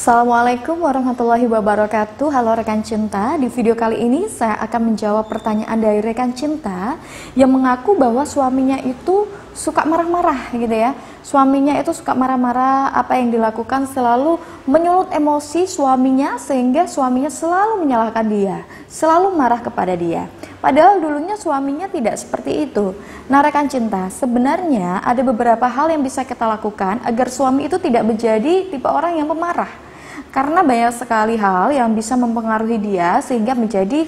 Assalamualaikum warahmatullahi wabarakatuh. Halo rekan cinta, di video kali ini saya akan menjawab pertanyaan dari rekan cinta yang mengaku bahwa suaminya itu suka marah-marah gitu ya. Suaminya itu suka marah-marah, apa yang dilakukan selalu menyulut emosi suaminya sehingga suaminya selalu menyalahkan dia, selalu marah kepada dia. Padahal dulunya suaminya tidak seperti itu. Nah rekan cinta, sebenarnya ada beberapa hal yang bisa kita lakukan agar suami itu tidak menjadi tipe orang yang pemarah. Karena banyak sekali hal yang bisa mempengaruhi dia sehingga menjadi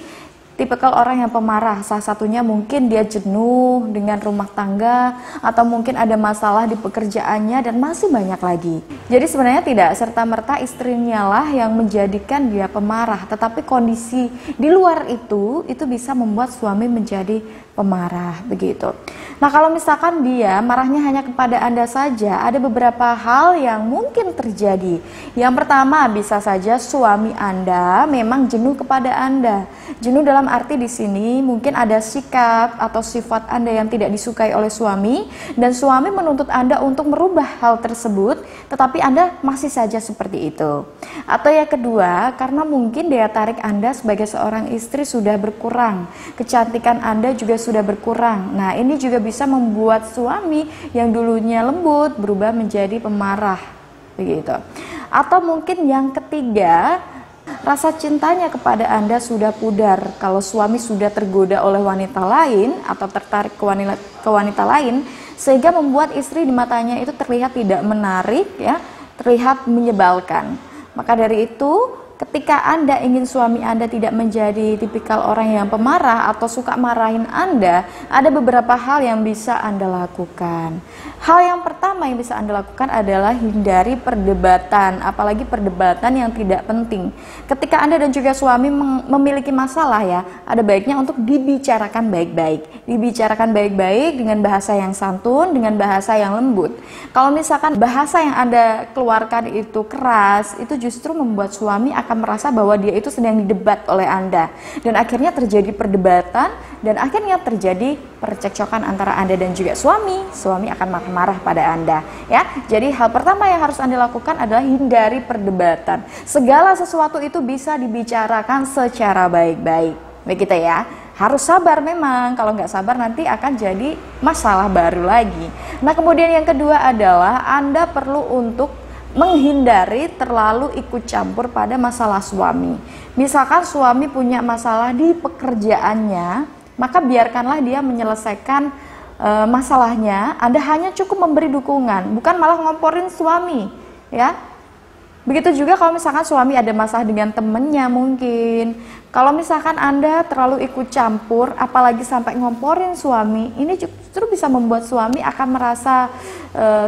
tipikal orang yang pemarah. Salah satunya mungkin dia jenuh dengan rumah tangga, atau mungkin ada masalah di pekerjaannya, dan masih banyak lagi. Jadi sebenarnya tidak serta-merta istrinya lah yang menjadikan dia pemarah, tetapi kondisi di luar itu bisa membuat suami menjadi pemarah begitu. Nah kalau misalkan dia marahnya hanya kepada Anda saja, ada beberapa hal yang mungkin terjadi. Yang pertama, bisa saja suami Anda memang jenuh kepada Anda. Jenuh dalam arti di sini mungkin ada sikap atau sifat Anda yang tidak disukai oleh suami, dan suami menuntut Anda untuk merubah hal tersebut, tetapi Anda masih saja seperti itu. Atau yang kedua, karena mungkin daya tarik Anda sebagai seorang istri sudah berkurang, kecantikan Anda juga sudah berkurang. Nah ini juga bisa membuat suami yang dulunya lembut berubah menjadi pemarah begitu. Atau mungkin yang ketiga, rasa cintanya kepada Anda sudah pudar. Kalau suami sudah tergoda oleh wanita lain atau tertarik ke wanita lain, sehingga membuat istri di matanya itu terlihat tidak menarik ya, terlihat menyebalkan. Maka dari itu, ketika Anda ingin suami Anda tidak menjadi tipikal orang yang pemarah atau suka marahin Anda, ada beberapa hal yang bisa Anda lakukan. Hal yang pertama yang bisa Anda lakukan adalah hindari perdebatan, apalagi perdebatan yang tidak penting. Ketika Anda dan juga suami memiliki masalah ya, ada baiknya untuk dibicarakan baik-baik. Dibicarakan baik-baik dengan bahasa yang santun, dengan bahasa yang lembut. Kalau misalkan bahasa yang Anda keluarkan itu keras, itu justru membuat suami akan merasa bahwa dia itu sedang didebat oleh Anda, dan akhirnya terjadi perdebatan, dan akhirnya terjadi percekcokan antara Anda dan juga suami akan marah pada Anda ya. Jadi hal pertama yang harus Anda lakukan adalah hindari perdebatan. Segala sesuatu itu bisa dibicarakan secara baik-baik begitu ya. Harus sabar memang, kalau nggak sabar nanti akan jadi masalah baru lagi. Nah kemudian yang kedua adalah Anda perlu untuk menghindari terlalu ikut campur pada masalah suami. Misalkan suami punya masalah di pekerjaannya, maka biarkanlah dia menyelesaikan masalahnya. Anda hanya cukup memberi dukungan, bukan malah ngomporin suami ya. Begitu juga kalau misalkan suami ada masalah dengan temennya mungkin. Kalau misalkan Anda terlalu ikut campur, apalagi sampai ngomporin suami, ini justru bisa membuat suami akan merasa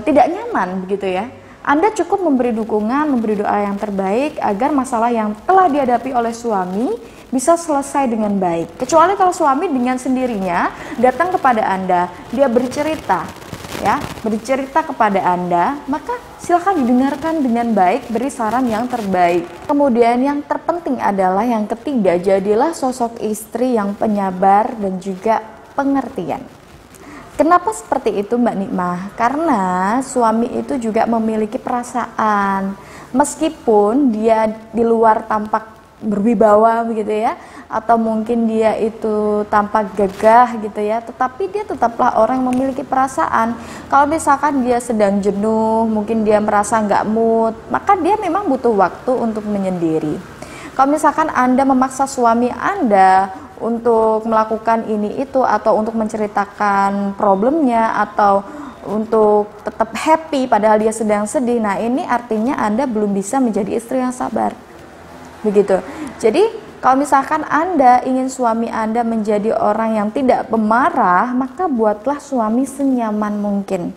tidak nyaman begitu ya. Anda cukup memberi dukungan, memberi doa yang terbaik agar masalah yang telah dihadapi oleh suami bisa selesai dengan baik. Kecuali kalau suami dengan sendirinya datang kepada Anda, dia bercerita ya, bercerita kepada Anda, maka silakan didengarkan dengan baik, beri saran yang terbaik. Kemudian yang terpenting adalah yang ketiga, jadilah sosok istri yang penyabar dan juga pengertian. Kenapa seperti itu Mbak Nikmah? Karena suami itu juga memiliki perasaan, meskipun dia di luar tampak berwibawa begitu ya, atau mungkin dia itu tampak gagah gitu ya, tetapi dia tetaplah orang yang memiliki perasaan. Kalau misalkan dia sedang jenuh, mungkin dia merasa nggak mood, maka dia memang butuh waktu untuk menyendiri. Kalau misalkan Anda memaksa suami Anda untuk melakukan ini itu, atau untuk menceritakan problemnya, atau untuk tetap happy padahal dia sedang sedih, nah ini artinya Anda belum bisa menjadi istri yang sabar begitu. Jadi kalau misalkan Anda ingin suami Anda menjadi orang yang tidak pemarah, maka buatlah suami senyaman mungkin.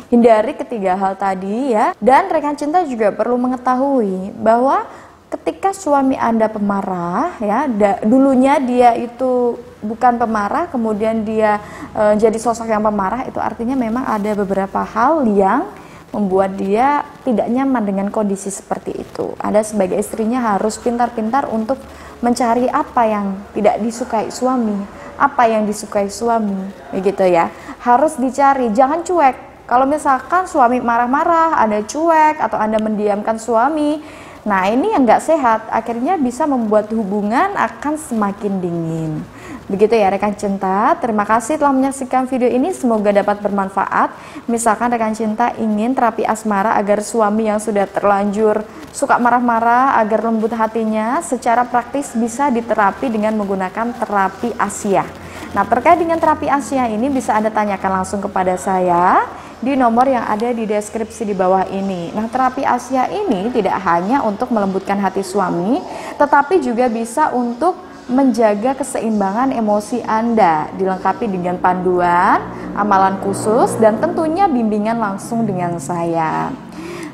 Hindari ketiga hal tadi ya. Dan rekan cinta juga perlu mengetahui bahwa ketika suami Anda pemarah ya, dulunya dia itu bukan pemarah, kemudian dia jadi sosok yang pemarah, itu artinya memang ada beberapa hal yang membuat dia tidak nyaman dengan kondisi seperti itu. Anda sebagai istrinya harus pintar-pintar untuk mencari apa yang tidak disukai suami, apa yang disukai suami, begitu ya. Harus dicari, jangan cuek. Kalau misalkan suami marah-marah, Anda cuek atau Anda mendiamkan suami, Nah, ini yang nggak sehat, akhirnya bisa membuat hubungan akan semakin dingin. Begitu ya rekan cinta, terima kasih telah menyaksikan video ini, semoga dapat bermanfaat. Misalkan rekan cinta ingin terapi asmara agar suami yang sudah terlanjur suka marah-marah, agar lembut hatinya, secara praktis bisa diterapi dengan menggunakan terapi Asia. Nah, terkait dengan terapi Asia ini bisa Anda tanyakan langsung kepada saya di nomor yang ada di deskripsi di bawah ini. Nah, terapi Asia ini tidak hanya untuk melembutkan hati suami, tetapi juga bisa untuk menjaga keseimbangan emosi Anda, dilengkapi dengan panduan, amalan khusus, dan tentunya bimbingan langsung dengan saya.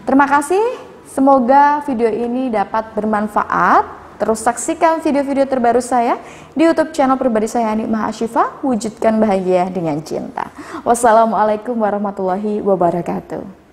Terima kasih, semoga video ini dapat bermanfaat. Terus saksikan video-video terbaru saya di YouTube channel pribadi saya, Nikmah Ashifa, wujudkan bahagia dengan cinta. Wassalamualaikum warahmatullahi wabarakatuh.